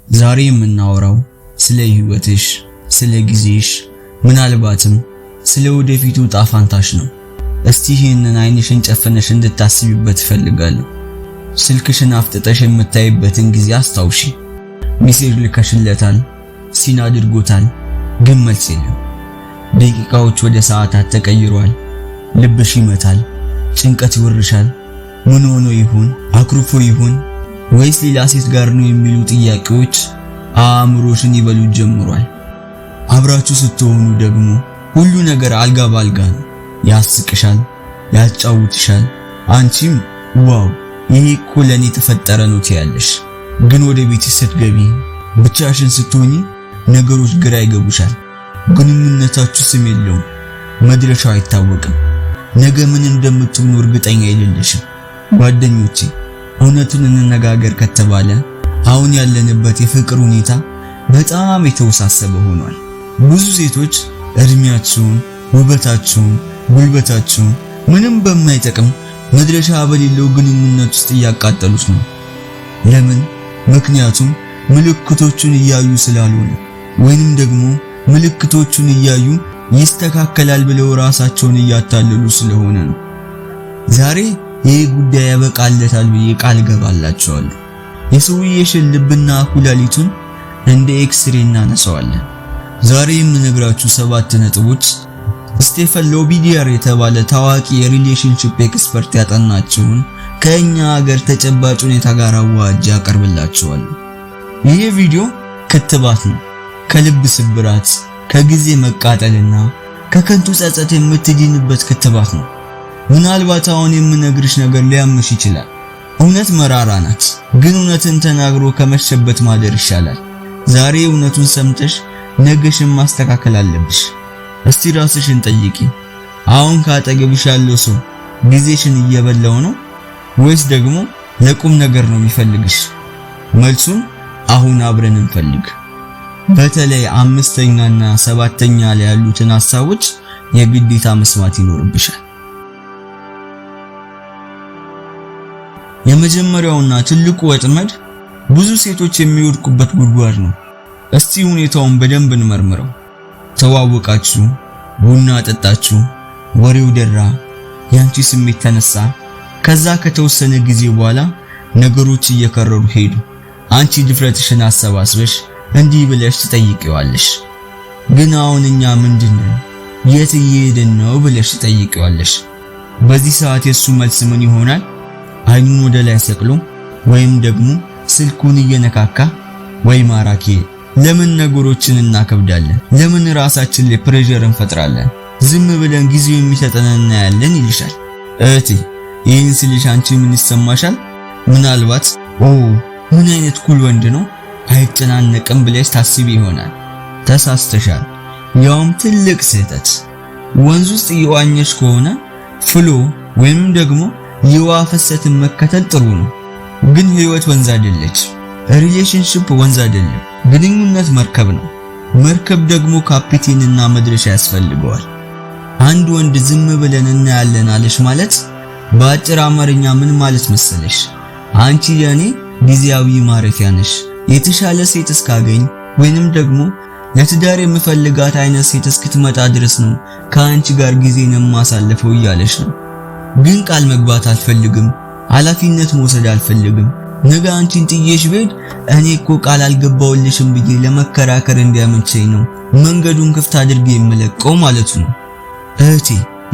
ዛሬ የምናወራው ስለ ህይወትሽ፣ ስለ ጊዜሽ፣ ምናልባትም ስለ ወደፊቱ ጣፋንታሽ ነው። እስቲ ይህንን አይንሽን ጨፍነሽ እንድታስቢበት እፈልጋለሁ። ስልክሽን አፍጥጠሽ የምታይበትን ጊዜ አስታውሺ። ሜሴጅ ልከሽለታል፣ ሲን አድርጎታል፣ ግን መልስ የለም። ደቂቃዎች ወደ ሰዓታት ተቀይሯል። ልብሽ ይመታል፣ ጭንቀት ይወርሻል። ምን ሆኖ ይሁን? አክሩፎ ይሁን ወይስ ሌላ ሴት ጋር ነው የሚሉ ጥያቄዎች አእምሮሽን ይበሉት ጀምሯል። አብራችሁ ስትሆኑ ደግሞ ሁሉ ነገር አልጋ ባልጋ ነው። ያስቅሻል፣ ያጫውትሻል። አንቺም ዋው ይሄ እኮ ለኔ ተፈጠረ ነው ትያለሽ። ግን ወደ ቤትሽ ስትገቢ፣ ብቻሽን ስትሆኚ ነገሮች ግራ ይገቡሻል። ግንኙነታችሁ ስም የለውም፣ መድረሻው አይታወቅም። ነገ ምን እንደምትሆኑ እርግጠኛ አይደለሽም። ጓደኞቼ እውነቱን እንነጋገር ከተባለ አሁን ያለንበት የፍቅር ሁኔታ በጣም የተወሳሰበ ሆኗል። ብዙ ሴቶች እድሜያቸውን፣ ውበታቸውን፣ ጉልበታቸውን ምንም በማይጠቅም መድረሻ በሌለው ግንኙነት ውስጥ እያቃጠሉት ነው። ለምን? ምክንያቱም ምልክቶቹን እያዩ ስላልሆነ፣ ወይንም ደግሞ ምልክቶቹን እያዩ ይስተካከላል ብለው ራሳቸውን እያታለሉ ስለሆነ ነው። ዛሬ ይህ ጉዳይ ያበቃለታል ብዬ ቃል ገባላችኋለሁ። የሰውዬሽን ልብና ኩላሊቱን እንደ ኤክስሬ እናነሳዋለን። ዛሬ የምነግራችሁ 7 ነጥቦች ስቴፈን ሎቢዲየር የተባለ ታዋቂ የሪሌሽንሺፕ ኤክስፐርት ያጠናቸውን ከኛ ሀገር ተጨባጭ ሁኔታ ጋር አዋጅ ያቀርብላችኋለሁ። ይህ ቪዲዮ ክትባት ነው። ከልብ ስብራት፣ ከጊዜ መቃጠልና ከከንቱ ጸጸት የምትድንበት ክትባት ነው። ምናልባት አሁን የምነግርሽ ነገር ሊያምሽ ይችላል። እውነት መራራ ናት፣ ግን እውነትን ተናግሮ ከመሸበት ማደር ይሻላል። ዛሬ እውነቱን ሰምተሽ ነገሽን ማስተካከል አለብሽ። እስቲ ራስሽን ጠይቂ። አሁን ካጠገብሽ ያለው ሰው ጊዜሽን እየበላው ነው ወይስ ደግሞ ለቁም ነገር ነው የሚፈልግሽ? መልሱን አሁን አብረን እንፈልግ። በተለይ 5ኛና 7ኛ ላይ ያሉትን ሐሳቦች የግዴታ መስማት ይኖርብሻል። የመጀመሪያውና ትልቁ ወጥመድ ብዙ ሴቶች የሚወድቁበት ጉድጓድ ነው። እስቲ ሁኔታውን በደንብ እንመርምረው። ተዋወቃችሁ፣ ቡና ጠጣችሁ፣ ወሬው ደራ፣ ያንቺ ስሜት ተነሳ። ከዛ ከተወሰነ ጊዜ በኋላ ነገሮች እየከረሩ ሄዱ። አንቺ ድፍረትሽን አሰባስበሽ እንዲህ ብለሽ ትጠይቂዋለሽ፣ ግን አሁን እኛ ምንድነው? የት እየሄድን ነው ብለሽ ትጠይቂዋለሽ። በዚህ ሰዓት የሱ መልስ ምን ይሆናል? አይኑን ወደ ላይ ሰቅሎ ወይም ደግሞ ስልኩን እየነካካ ወይ ማራኪ ለምን ነገሮችን እናከብዳለን? ለምን ራሳችን ላይ ፕሬሸር እንፈጥራለን? ዝም ብለን ጊዜው የሚሰጠንን እናያለን ይልሻል። እህቴ ይህን ስልሽ አንቺ ምን ይሰማሻል? ምናልባት ምን አይነት ኩል ወንድ ነው አይጨናነቅም ብለሽ ታስቢ ይሆናል። ተሳስተሻል። ያውም ትልቅ ስህተት። ወንዝ ውስጥ እየዋኘሽ ከሆነ ፍሎ ወይም ደግሞ የውሃ ፍሰትን መከተል ጥሩ ነው፣ ግን ህይወት ወንዝ አይደለች። ሪሌሽንሺፕ ወንዝ አይደለም። ግንኙነት መርከብ ነው። መርከብ ደግሞ ካፒቴንና መድረሻ ያስፈልገዋል። አንድ ወንድ ዝም ብለን እናያለን አለሽ ማለት በአጭር አማርኛ ምን ማለት መሰለሽ? አንቺ ለኔ ጊዜያዊ ማረፊያ ነሽ። የተሻለ ሴት እስካገኝ ወይንም ደግሞ ለትዳር የምፈልጋት አይነት ሴት እስክትመጣ ድረስ ነው ከአንቺ ጋር ጊዜን የማሳልፈው እያለሽ ነው። ግን ቃል መግባት አልፈልግም፣ ኃላፊነት መውሰድ አልፈልግም። ነገ አንቺን ጥዬሽ ብሄድ እኔ እኮ ቃል አልገባውልሽም ብዬ ለመከራከር እንዲያመቸኝ ነው መንገዱን ክፍት አድርጌ የምለቀው ማለቱ ነው። እህቴ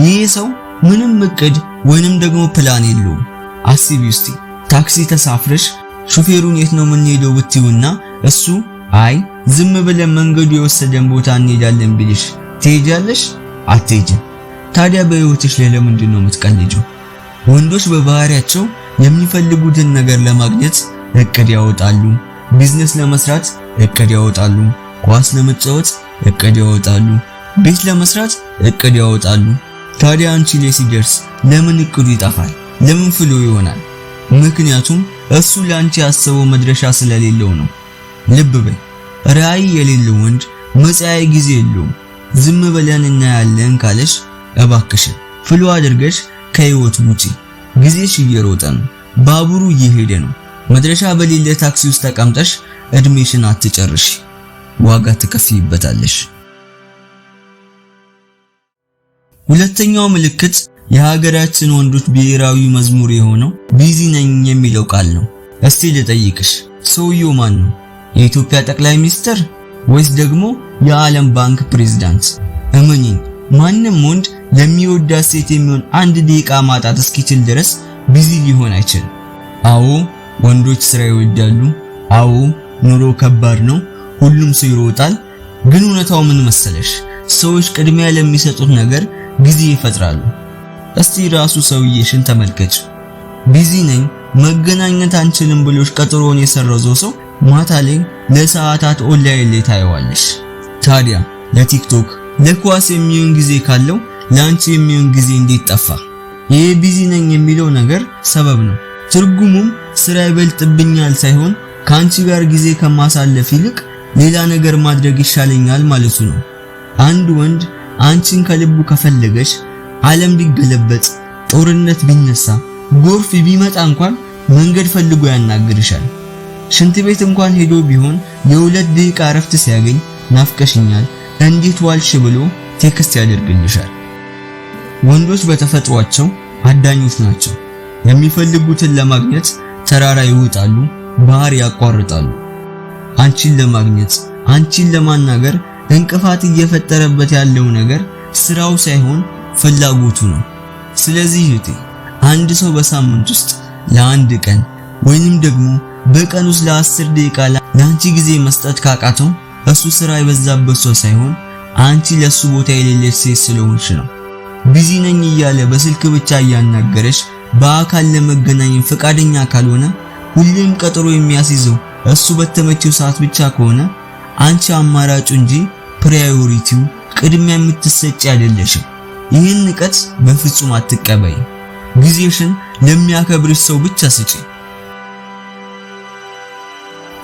ይሄ ሰው ምንም እቅድ ወይንም ደግሞ ፕላን የለውም። አስቢ እስቲ ታክሲ ተሳፍረሽ ሹፌሩን የት ነው የምንሄደው ብትዩና እሱ አይ ዝም ብለን መንገዱ የወሰደን ቦታ እንሄዳለን ቢልሽ ትሄጃለሽ? አትሄጂም። ታዲያ በህይወትሽ ላይ ለምንድን ነው የምትቀልጂው? ወንዶች በባህሪያቸው የሚፈልጉትን ነገር ለማግኘት እቅድ ያወጣሉ። ቢዝነስ ለመስራት እቅድ ያወጣሉ። ኳስ ለመጫወት እቅድ ያወጣሉ። ቤት ለመስራት እቅድ ያወጣሉ። ታዲያ አንቺ ላይ ሲደርስ ለምን እቅዱ ይጠፋል? ለምን ፍሎ ይሆናል? ምክንያቱም እሱ ለአንቺ ያሰበው መድረሻ ስለሌለው ነው። ልብ በይ፣ ራዕይ የሌለው ወንድ መጻኢ ጊዜ የለውም። ዝም ብለን እናያለን ካለሽ እባክሽን ፍሎ አድርገሽ ከህይወት ውጪ። ጊዜሽ እየሮጠ ነው። ባቡሩ እየሄደ ነው። መድረሻ በሌለ ታክሲ ውስጥ ተቀምጠሽ እድሜሽን አትጨርሽ፣ ዋጋ ትከፍይበታለሽ። ሁለተኛው ምልክት የሀገራችን ወንዶች ብሔራዊ መዝሙር የሆነው ቢዚ ነኝ የሚለው ቃል ነው። እስቲ ልጠይቅሽ፣ ሰውየው ማን ነው? የኢትዮጵያ ጠቅላይ ሚኒስትር ወይስ ደግሞ የዓለም ባንክ ፕሬዝዳንት? እመኚኝ፣ ማንም ወንድ ለሚወዳት ሴት የሚሆን አንድ ደቂቃ ማጣት እስኪችል ድረስ ቢዚ ሊሆን አይችልም። አዎ ወንዶች ስራ ይወዳሉ። አዎ ኑሮ ከባድ ነው። ሁሉም ሰው ይሮጣል። ግን እውነታው ምን መሰለሽ? ሰዎች ቅድሚያ ለሚሰጡት ነገር ጊዜ ይፈጥራሉ። እስቲ ራሱ ሰውዬሽን ተመልከች። ቢዚ ነኝ መገናኘት አንችልም ብሎሽ ቀጠሮውን የሰረዘው ሰው ማታ ላይ ለሰዓታት ኦንላይን ላይ ታየዋለሽ። ታዲያ ለቲክቶክ ለኳስ የሚሆን ጊዜ ካለው ላንቺ የሚሆን ጊዜ እንዴት ጠፋ? ይሄ ቢዚ ነኝ የሚለው ነገር ሰበብ ነው። ትርጉሙም ስራ ይበልጥብኛል ሳይሆን ካንቺ ጋር ጊዜ ከማሳለፍ ይልቅ ሌላ ነገር ማድረግ ይሻለኛል ማለቱ ነው። አንድ ወንድ አንቺን ከልቡ ከፈለገሽ ዓለም ቢገለበጥ፣ ጦርነት ቢነሳ፣ ጎርፍ ቢመጣ እንኳን መንገድ ፈልጎ ያናግርሻል። ሽንት ቤት እንኳን ሄዶ ቢሆን የ2 ደቂቃ እረፍት ሲያገኝ ናፍቀሽኛል፣ እንዴት ዋልሽ ብሎ ቴክስት ያደርግልሻል። ወንዶች በተፈጥሯቸው አዳኞች ናቸው። የሚፈልጉትን ለማግኘት ተራራ ይወጣሉ፣ ባህር ያቋርጣሉ። አንቺን ለማግኘት አንቺን ለማናገር እንቅፋት እየፈጠረበት ያለው ነገር ስራው ሳይሆን ፍላጎቱ ነው። ስለዚህ እህቴ አንድ ሰው በሳምንት ውስጥ ለአንድ ቀን ወይንም ደግሞ በቀን ውስጥ ለ10 ደቂቃ ለአንቺ ጊዜ መስጠት ካቃተው እሱ ስራ የበዛበት ሰው ሳይሆን አንቺ ለሱ ቦታ የሌለሽ ሴት ስለሆንሽ ነው። ቢዚ ነኝ እያለ በስልክ ብቻ እያናገረሽ በአካል ለመገናኘት ፈቃደኛ ካልሆነ፣ ሁሌም ቀጠሮ የሚያስይዘው እሱ በተመቸው ሰዓት ብቻ ከሆነ አንቺ አማራጩ እንጂ ፕራዮሪቲው ቅድሚያ የምትሰጪ አይደለሽም። ይህን ንቀት በፍጹም አትቀበይ። ጊዜሽን ለሚያከብርሽ ሰው ብቻ ስጪ።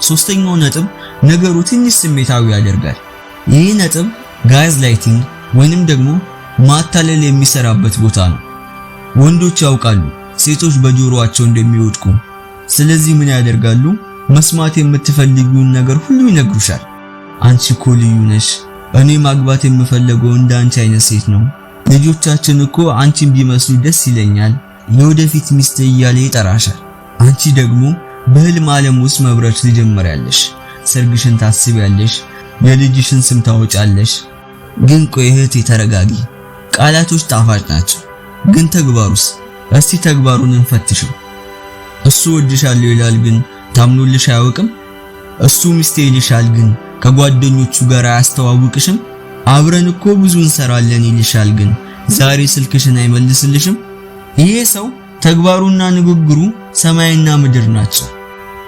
ሶስተኛው ነጥብ ነገሩ ትንሽ ስሜታዊ ያደርጋል። ይህ ነጥብ ጋዝ ላይቲንግ ወይንም ደግሞ ማታለል የሚሰራበት ቦታ ነው። ወንዶች ያውቃሉ ሴቶች በጆሮአቸው እንደሚወድቁ። ስለዚህ ምን ያደርጋሉ? መስማት የምትፈልጊውን ነገር ሁሉ ይነግሩሻል። አንቺ እኮ ልዩ ነሽ፣ እኔ ማግባት የምፈልገው እንደ አንቺ አይነት ሴት ነው፣ ልጆቻችን እኮ አንቺን ቢመስሉ ደስ ይለኛል፣ የወደፊት ሚስት እያለ ይጠራሻል። አንቺ ደግሞ በህልም ዓለም ውስጥ መብረር ትጀምሪያለሽ። ሰርግሽን ታስቢያለሽ፣ የልጅሽን ስም ታወጫለሽ። ግን ቆይ እህቴ ተረጋጊ። ቃላቶች ጣፋጭ ናቸው፣ ግን ተግባሩስ? እስቲ ተግባሩን እንፈትሽው። እሱ ወድሻለሁ ይላል፣ ግን ታምኖልሽ አያውቅም። እሱ ሚስቴ ይልሻል፣ ግን ከጓደኞቹ ጋር አያስተዋውቅሽም። አብረን እኮ ብዙ እንሰራለን ይልሻል፣ ግን ዛሬ ስልክሽን አይመልስልሽም። ይሄ ሰው ተግባሩና ንግግሩ ሰማይና ምድር ናቸው።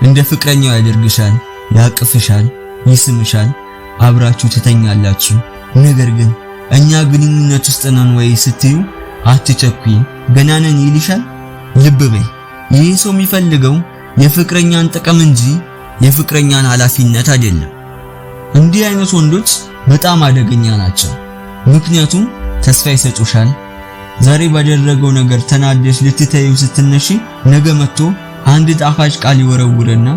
እንደ ፍቅረኛው ያደርግሻል፣ ያቅፍሻል፣ ይስምሻል፣ አብራችሁ ትተኛላችሁ። ነገር ግን እኛ ግንኙነት ውስጥ ነን ወይ ስትዩ አትቸኩይ፣ ገና ነን ይልሻል። ልብ በይ፣ ይህ ሰው የሚፈልገው የፍቅረኛን ጥቅም እንጂ የፍቅረኛን ኃላፊነት አይደለም። እንዲህ አይነት ወንዶች በጣም አደገኛ ናቸው። ምክንያቱም ተስፋ ይሰጡሻል። ዛሬ ባደረገው ነገር ተናደሽ ልትተይው ስትነሺ ነገ መጥቶ አንድ ጣፋጭ ቃል ይወረውርና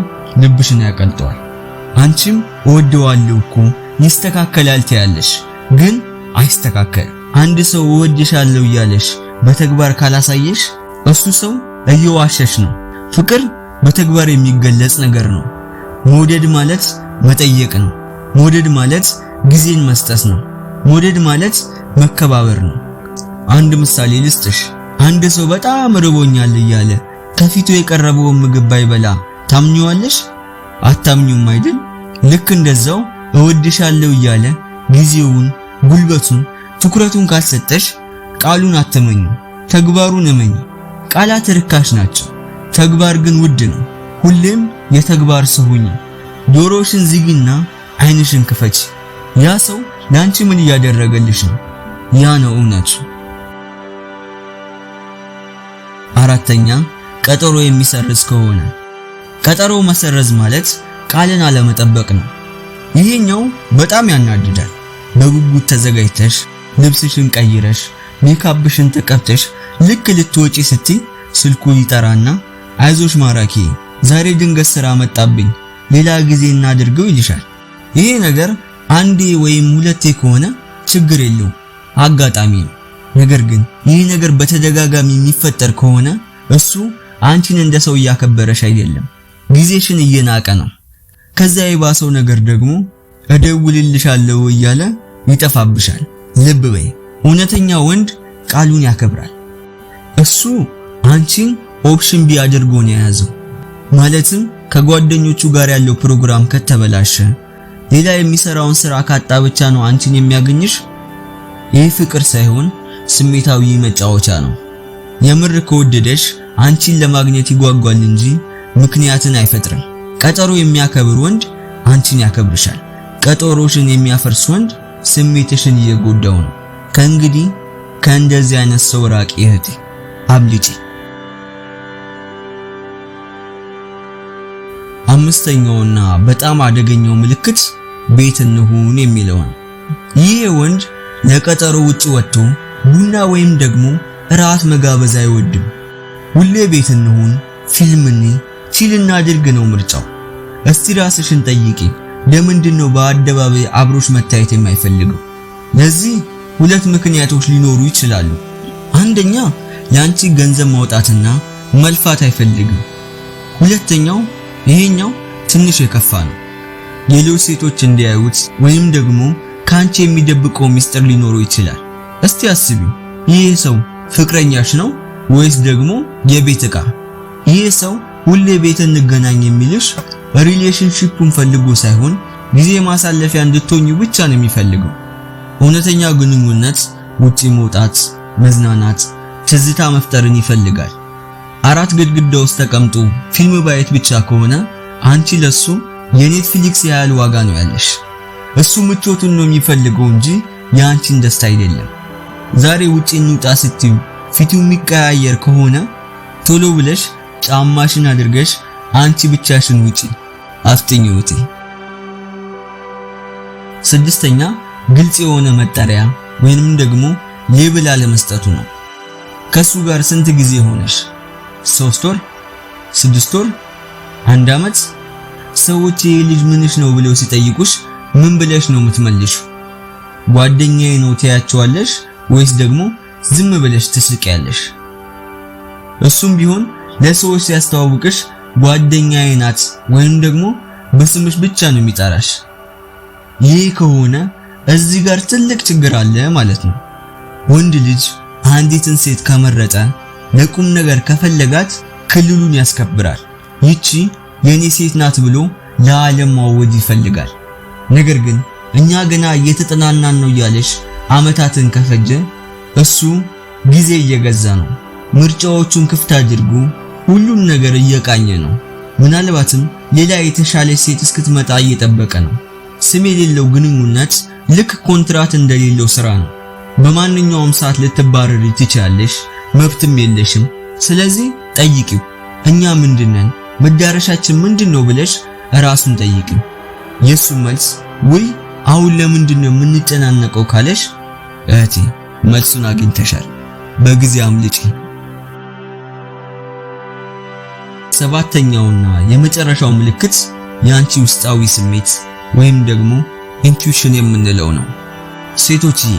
ልብሽን ያቀልጠዋል። አንቺም እወደዋለሁ እኮ ይስተካከላል ትያለሽ፣ ግን አይስተካከልም። አንድ ሰው እወድሻለሁ እያለሽ በተግባር ካላሳየሽ እሱ ሰው እየዋሸሽ ነው። ፍቅር በተግባር የሚገለጽ ነገር ነው። መውደድ ማለት መጠየቅ ነው። መውደድ ማለት ጊዜን መስጠት ነው። መውደድ ማለት መከባበር ነው። አንድ ምሳሌ ልስጥሽ። አንድ ሰው በጣም ርቦኛል እያለ ከፊቱ የቀረበውን ምግብ ባይበላ ታምኚዋለሽ? አታምኚውም አይደል? ልክ እንደዛው እወድሻለሁ እያለ ጊዜውን፣ ጉልበቱን፣ ትኩረቱን ካልሰጠሽ ቃሉን አትመኙ፣ ተግባሩን እመኝ። ቃላት ርካሽ ናቸው፣ ተግባር ግን ውድ ነው። ሁሌም የተግባር ሰው ሁኚ። ጆሮሽን ዝጊና ዓይንሽን ክፈች። ያ ሰው ላንቺ ምን እያደረገልሽ ነው? ያ ነው እውነቱ። አራተኛ ቀጠሮ የሚሰርዝ ከሆነ። ቀጠሮ መሰረዝ ማለት ቃልን አለመጠበቅ ነው። ይሄኛው በጣም ያናድዳል። በጉጉት ተዘጋጅተሽ ልብስሽን ቀይረሽ ሜካፕሽን ተቀብተሽ ልክ ልትወጪ ስትይ ስልኩ ይጠራና አይዞሽ ማራኪ ዛሬ ድንገት ስራ መጣብኝ ሌላ ጊዜ እናድርገው ይልሻል። ይሄ ነገር አንዴ ወይም ሁለቴ ከሆነ ችግር የለውም አጋጣሚ ነው። ነገር ግን ይህ ነገር በተደጋጋሚ የሚፈጠር ከሆነ እሱ አንቺን እንደ ሰው እያከበረሽ አይደለም፣ ጊዜሽን እየናቀ ነው። ከዛ የባሰው ነገር ደግሞ እደውልልሻለሁ እያለ ይጠፋብሻል። ልብ በይ፣ እውነተኛ ወንድ ቃሉን ያከብራል። እሱ አንቺን ኦፕሽን ቢ አድርጎ ነው የያዘው። ማለትም ከጓደኞቹ ጋር ያለው ፕሮግራም ከተበላሸ፣ ሌላ የሚሰራውን ስራ ካጣ ብቻ ነው አንቺን የሚያገኝሽ። ይህ ፍቅር ሳይሆን ስሜታዊ መጫወቻ ነው። የምር ከወደደሽ አንቺን ለማግኘት ይጓጓል እንጂ ምክንያትን አይፈጥርም። ቀጠሮ የሚያከብር ወንድ አንቺን ያከብርሻል። ቀጠሮሽን የሚያፈርስ ወንድ ስሜትሽን እየጎዳው ነው። ከእንግዲህ ከእንደዚህ አይነት ሰው ራቂ እህቴ፣ አብልጪ። አምስተኛውና በጣም አደገኛው ምልክት ቤት እንሁን የሚለው ነው። ይህ ወንድ ለቀጠሮ ውጪ ወጥቶ ቡና ወይም ደግሞ እራት መጋበዝ አይወድም። ሁሌ ቤት እንሁን፣ ፊልም እንይ፣ ቺል እናድርግ ነው ምርጫው። እስቲ ራስሽን ጠይቂ፣ ለምንድን ነው በአደባባይ አብሮሽ መታየት የማይፈልገው? ለዚህ ሁለት ምክንያቶች ሊኖሩ ይችላሉ። አንደኛ ያንቺ ገንዘብ ማውጣትና መልፋት አይፈልግም። ሁለተኛው ይሄኛው ትንሽ የከፋ ነው። ሌሎች ሴቶች እንዲያዩት ወይም ደግሞ ካንቺ የሚደብቀው ሚስጥር ሊኖረው ይችላል። እስቲ አስቢ፣ ይሄ ሰው ፍቅረኛሽ ነው ወይስ ደግሞ የቤት ዕቃ? ይሄ ሰው ሁሌ ቤት እንገናኝ የሚልሽ ሪሌሽንሺፑን ፈልጎ ሳይሆን ጊዜ ማሳለፊያ እንድትሆኚ ብቻ ነው የሚፈልገው። እውነተኛ ግንኙነት ውጪ መውጣት፣ መዝናናት፣ ትዝታ መፍጠርን ይፈልጋል። አራት ግድግዳ ውስጥ ተቀምጦ ፊልም ባየት ብቻ ከሆነ አንቺ ለሱ የኔትፍሊክስ ያህል ዋጋ ነው ያለሽ። እሱ ምቾቱን ነው የሚፈልገው እንጂ የአንቺን ደስታ አይደለም። ዛሬ ውጪ እንውጣ ስትዩ ፊቱ የሚቀያየር ከሆነ ቶሎ ብለሽ ጫማሽን አድርገሽ አንቺ ብቻሽን ውጪ፣ አፍጥኚውቲ። ስድስተኛ ግልጽ የሆነ መጠሪያ ወይንም ደግሞ ሌብል አለመስጠቱ ነው። ከሱ ጋር ስንት ጊዜ ሆነሽ? 3 ወር? 6 ወር? 1 ዓመት? ሰዎች ይሄ ልጅ ምንሽ ነው ብለው ሲጠይቁሽ ምን ብለሽ ነው የምትመልሹ? ጓደኛዬ ነው ትያቸዋለሽ ወይስ ደግሞ ዝም ብለሽ ትስቂያለሽ? እሱም ቢሆን ለሰዎች ሲያስተዋውቅሽ ጓደኛዬ ናት ወይም ደግሞ በስምሽ ብቻ ነው የሚጠራሽ። ይህ ከሆነ እዚህ ጋር ትልቅ ችግር አለ ማለት ነው። ወንድ ልጅ አንዲትን ሴት ከመረጠ ለቁም ነገር ከፈለጋት ክልሉን ያስከብራል። ይቺ የኔ ሴት ናት ብሎ ለዓለም ማወጅ ይፈልጋል። ነገር ግን እኛ ገና እየተጠናናን ነው እያለሽ ዓመታትን ከፈጀ እሱ ጊዜ እየገዛ ነው። ምርጫዎቹን ክፍት አድርጎ ሁሉም ነገር እየቃኘ ነው። ምናልባትም ሌላ የተሻለች ሴት እስክትመጣ እየጠበቀ ነው። ስም የሌለው ግንኙነት ልክ ኮንትራት እንደሌለው ስራ ነው። በማንኛውም ሰዓት ልትባረሪ ትችያለሽ፣ መብትም የለሽም። ስለዚህ ጠይቂው፣ እኛ ምንድነን? መዳረሻችን ምንድነው ብለሽ ራሱን ጠይቂው። የሱ መልስ ወይ አሁን ለምንድነው የምንጨናነቀው ካለሽ እህቴ መልሱን አግኝተሻል። በጊዜ አምልጪ። ሰባተኛውና የመጨረሻው ምልክት ያንቺ ውስጣዊ ስሜት ወይም ደግሞ ኢንቱዊሽን የምንለው ነው። ሴቶችዬ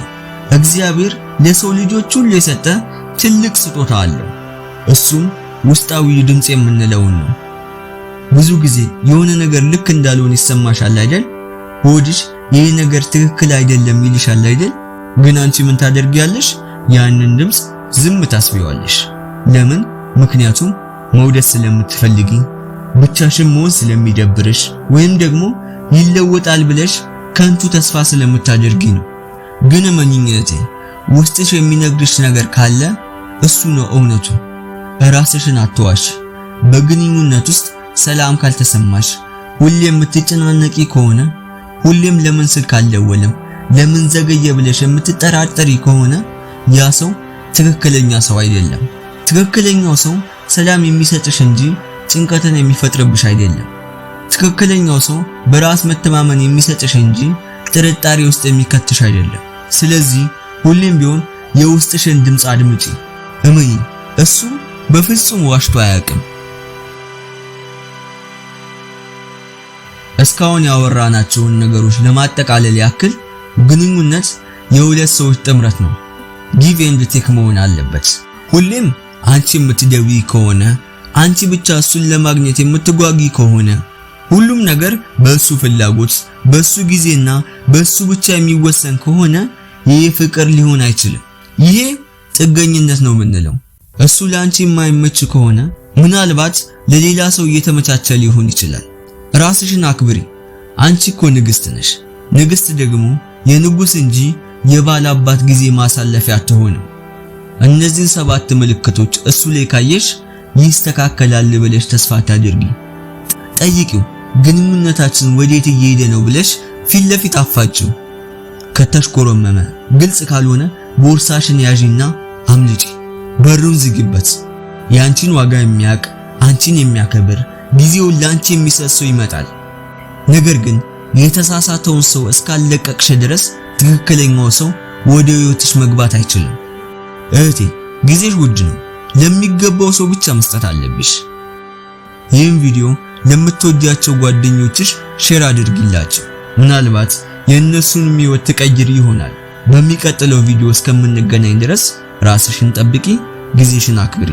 እግዚአብሔር ለሰው ልጆች ሁሉ የሰጠ ትልቅ ስጦታ አለው። እሱም ውስጣዊ ድምጽ የምንለው ነው። ብዙ ጊዜ የሆነ ነገር ልክ እንዳልሆነ ይሰማሻል አይደል? ሆድሽ ይሄ ነገር ትክክል አይደለም ይልሻል አይደል? ግን አንቺ ምን ታደርጊያለሽ? ያንን ድምጽ ዝም ታስቢዋለሽ። ለምን? ምክንያቱም መውደድ ስለምትፈልጊ፣ ብቻሽን መሆን ስለሚደብርሽ፣ ወይም ደግሞ ይለወጣል ብለሽ ከንቱ ተስፋ ስለምታደርጊ ነው። ግን እመኚኝ እህቴ፣ ውስጥሽ የሚነግርሽ ነገር ካለ እሱ ነው እውነቱ። ራስሽን አትዋሽ። በግንኙነት ውስጥ ሰላም ካልተሰማሽ፣ ሁሌም የምትጨናነቂ ከሆነ፣ ሁሌም ለምን ስልክ አልደወለም፣ ለምን ዘገየ ብለሽ የምትጠራጠሪ ከሆነ ያ ሰው ትክክለኛ ሰው አይደለም። ትክክለኛው ሰው ሰላም የሚሰጥሽ እንጂ ጭንቀትን የሚፈጥርብሽ አይደለም። ትክክለኛው ሰው በራስ መተማመን የሚሰጥሽ እንጂ ጥርጣሬ ውስጥ የሚከትሽ አይደለም። ስለዚህ ሁሌም ቢሆን የውስጥሽን ድምጽ አድምጪ። እመኚ፣ እሱ በፍጹም ዋሽቶ አያውቅም። እስካሁን ያወራናቸውን ነገሮች ለማጠቃለል ያክል ግንኙነት የሁለት ሰዎች ጥምረት ነው። ጊቭ ኤንድ ቴክ መሆን አለበት። ሁሌም አንቺ የምትደውይ ከሆነ፣ አንቺ ብቻ እሱን ለማግኘት የምትጓጊ ከሆነ፣ ሁሉም ነገር በእሱ ፍላጎት፣ በእሱ ጊዜና በእሱ ብቻ የሚወሰን ከሆነ ይሄ ፍቅር ሊሆን አይችልም። ይሄ ጥገኝነት ነው የምንለው። እሱ ለአንቺ የማይመች ከሆነ ምናልባት ለሌላ ሰው እየተመቻቸ ሊሆን ይችላል። ራስሽን አክብሪ። አንቺ እኮ ንግስት ነሽ። ንግስት ደግሞ የንጉስ እንጂ የባል አባት ጊዜ ማሳለፊያ አትሆንም። እነዚህን 7 ምልክቶች እሱ ላይ ካየሽ ይስተካከላል ብለሽ ተስፋ ታድርጊ። ጠይቂው፣ ግንኙነታችን ወዴት እየሄደ ነው ብለሽ ፊት ለፊት አፋጭው። ከተሽኮረመመ፣ ግልጽ ካልሆነ ቦርሳሽን ያዢና አምልጪ። በሩን ዝጊበት። ያንቺን ዋጋ የሚያውቅ፣ አንቺን የሚያከብር፣ ጊዜውን ላንቺ የሚሰጥ ሰው ይመጣል። ነገር ግን የተሳሳተውን ሰው እስካለቀቅሽ ድረስ ትክክለኛው ሰው ወደ ህይወትሽ መግባት አይችልም። እህቴ፣ ጊዜሽ ውድ ነው። ለሚገባው ሰው ብቻ መስጠት አለብሽ። ይህን ቪዲዮ ለምትወጃቸው ጓደኞችሽ ሼር አድርጊላቸው። ምናልባት የእነሱን ህይወት ትቀይር ይሆናል። በሚቀጥለው ቪዲዮ እስከምንገናኝ ድረስ ራስሽን ጠብቂ፣ ጊዜሽን አክብሪ።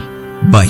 ባይ